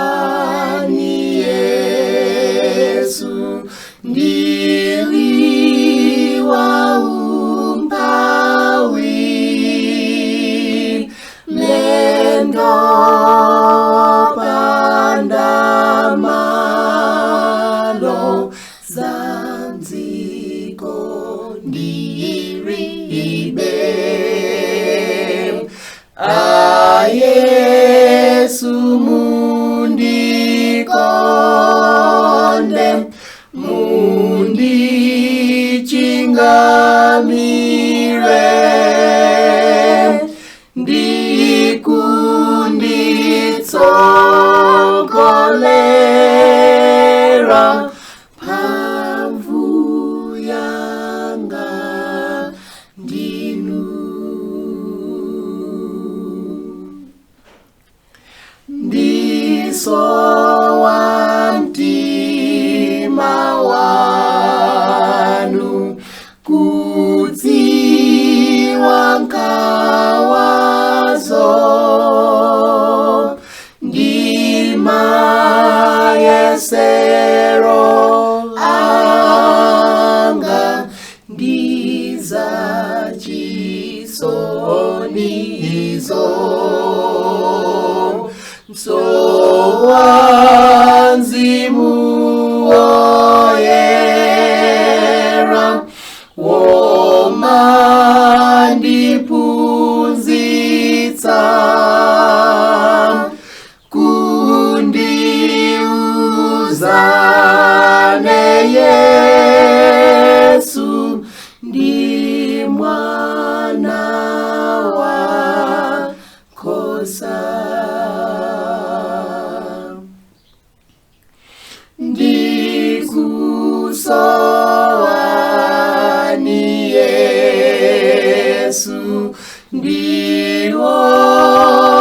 ndikusowani Yesu, ndiliwa umpawi, mlendo pandamalo, zanziko ndiribe. Yesu mundikonde, mundichingamire, ndikunditsogolera, mphamvu yanga ndinu. Ndisowa mtima wanu, kudziwa nkawazo, ndimayesero anga, ndizachisonizo. Mzimu woyera, womandiphunzitsa, kundiuzane Yesu, ndi mwana wa Khosa. Ndikusowani Yesu,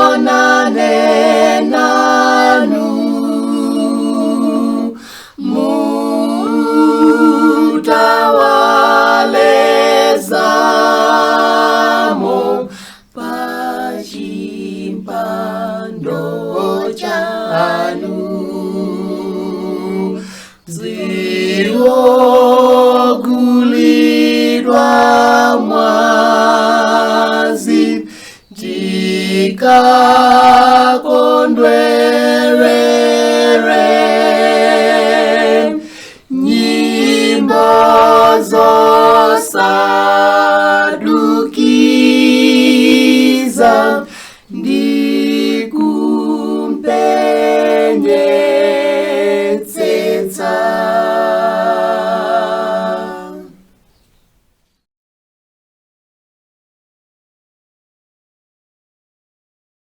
ndionane nanu, mutawale zamo pachimpando chanu. Ziogulidwa mwazi, jikakondwerere, nyimbo zosadukiza, ndi